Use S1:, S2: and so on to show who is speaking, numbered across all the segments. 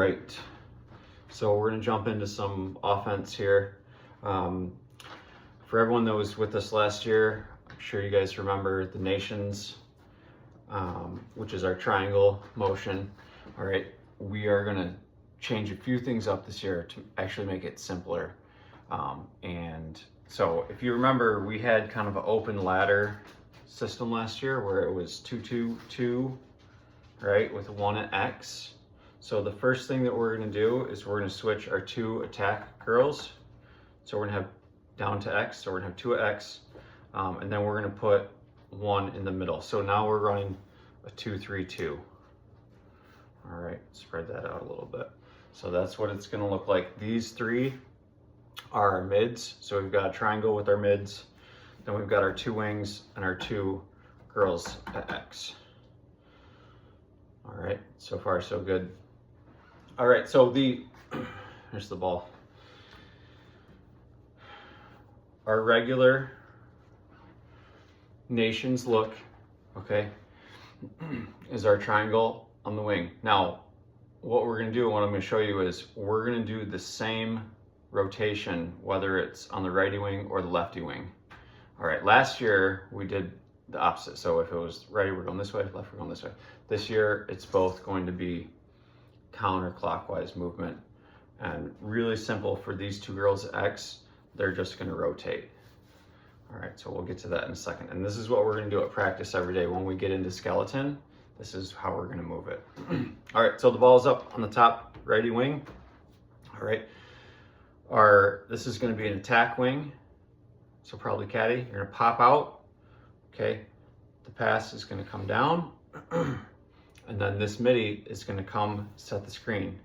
S1: Right, so we're going to jump into some offense here. For everyone that was with us last year, I'm sure you guys remember the nations, which is our triangle motion. All right, we are going to change a few things up this year to actually make it simpler. And so if you remember, we had kind of an open ladder system last year where it was 2-2-2, right, with 1 at X. So the first thing that we're going to do is we're going to switch our 2 attack girls. So we're going to have down to X, so we're going to have 2 at X, and then we're going to put 1 in the middle. So now we're running a 2-3-2. All right, spread that out a little bit. So that's what it's going to look like. These 3 are our mids. So we've got a triangle with our mids. Then we've got our 2 wings and our 2 girls at X. All right, so far so good. All right, so here's the ball. Our regular nations look, okay, is our triangle on the wing. Now, what we're gonna do, what I'm gonna show you is we're gonna do the same rotation, whether it's on the righty wing or the lefty wing. All right, last year we did the opposite. So if it was righty, we're going this way, left, we're going this way. This year, it's both going to be counterclockwise movement. And really simple for these 2 girls at X, they're just gonna rotate. All right, so we'll get to that in a second. And this is what we're gonna do at practice every day. When we get into skeleton, this is how we're gonna move it. All right, so the ball is up on the top righty wing. All right, this is gonna be an attack wing. So probably caddy, you're gonna pop out, okay? The pass is gonna come down, and then this midi is gonna come set the screen.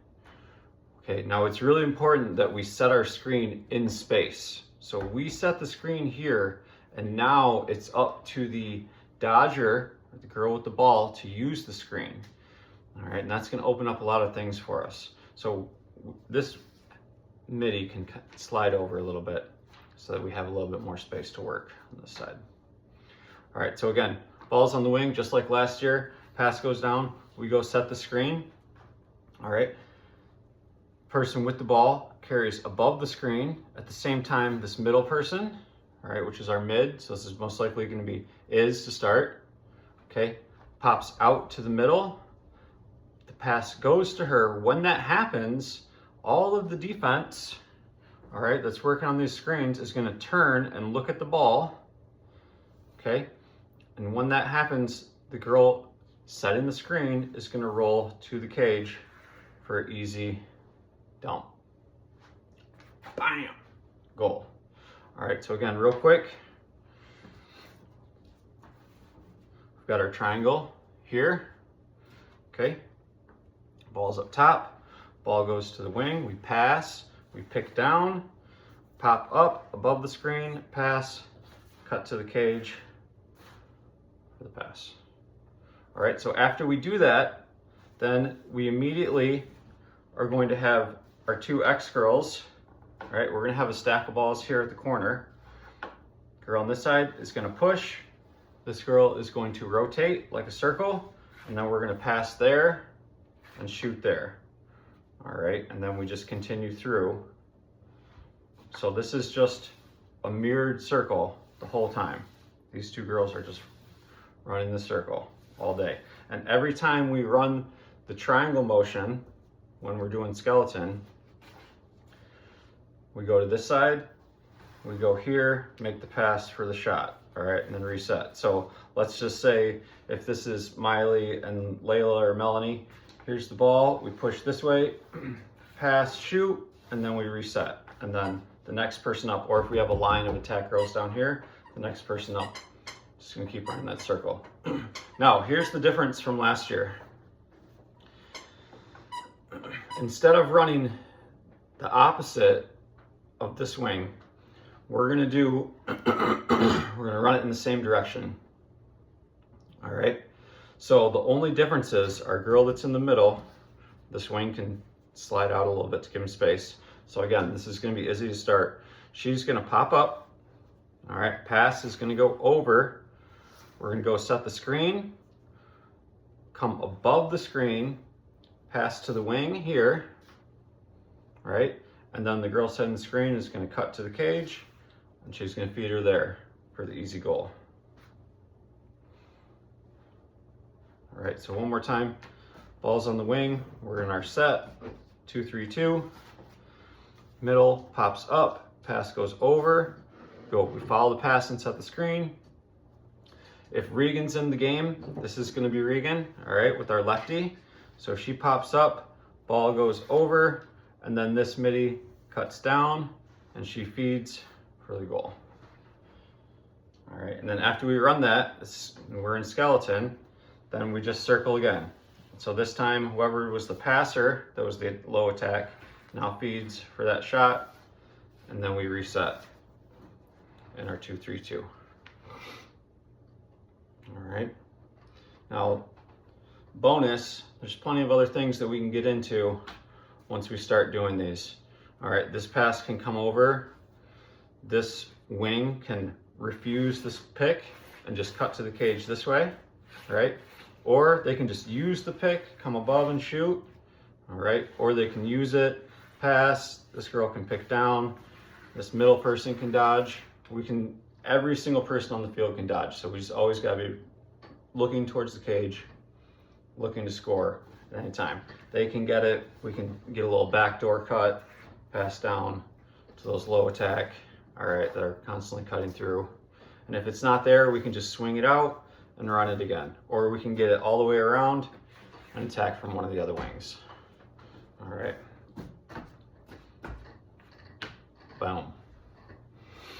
S1: Okay, now it's really important that we set our screen in space. So we set the screen here, and now it's up to the dodger, the girl with the ball, to use the screen. All right, and that's gonna open up a lot of things for us. So this midi can slide over a little bit so that we have a little bit more space to work on this side. All right, so again, ball's on the wing, just like last year. Pass goes down, we go set the screen. All right, person with the ball carries above the screen. At the same time, this middle person, all right, which is our mid, so this is most likely gonna be is to start, okay, pops out to the middle. The pass goes to her. When that happens, all of the defense, all right, that's working on these screens is gonna turn and look at the ball, okay? And when that happens, the girl setting the screen is gonna roll to the cage for an easy dump. Bam, goal. All right, so again, real quick, we've got our triangle here, okay? Ball's up top, ball goes to the wing, we pass, we pick down, pop up above the screen, pass, cut to the cage for the pass. All right, so after we do that, then we immediately are going to have our 2 X girls. All right, we're gonna have a stack of balls here at the corner. Girl on this side is gonna push. This girl is going to rotate like a circle, and then we're gonna pass there and shoot there. All right, and then we just continue through. So this is just a mirrored circle the whole time. These 2 girls are just running the circle all day. And every time we run the triangle motion, when we're doing skeleton, we go to this side, we go here, make the pass for the shot, all right, and then reset. So let's just say if this is Miley and Layla or Melanie, here's the ball, we push this way, pass, shoot, and then we reset. And then the next person up, or if we have a line of attack girls down here, the next person up. Just gonna keep running that circle. Now, here's the difference from last year. Instead of running the opposite of this wing, we're gonna run it in the same direction. All right, so the only difference is our girl that's in the middle, this wing can slide out a little bit to give him space. So again, this is gonna be Izzy to start. She's gonna pop up, all right, pass is gonna go over. We're gonna go set the screen, come above the screen, pass to the wing here, right? And then the girl setting the screen is going to cut to the cage, and she's going to feed her there for the easy goal. All right, so one more time. Ball's on the wing. We're in our set. 2-3-2. Middle pops up. Pass goes over. We follow the pass and set the screen. If Regan's in the game, this is going to be Regan, all right, with our lefty. So she pops up, ball goes over, and then this midi cuts down, and she feeds for the goal. All right, and then after we run that, we're in skeleton, then we just circle again. So this time, whoever was the passer, that was the low attack, now feeds for that shot, and then we reset in our 2-3-2. All right. Now, bonus, there's plenty of other things that we can get into once we start doing these. All right, this pass can come over. This wing can refuse this pick and just cut to the cage this way, all right? Or they can just use the pick, come above and shoot, all right? Or they can use it, pass, this girl can pick down, this middle person can dodge. Every single person on the field can dodge, so we just always gotta be looking towards the cage, looking to score at any time. They can get it, we can get a little backdoor cut, pass down to those low attack, all right, that are constantly cutting through. And if it's not there, we can just swing it out and run it again. Or we can get it all the way around and attack from one of the other wings. All right. Boom.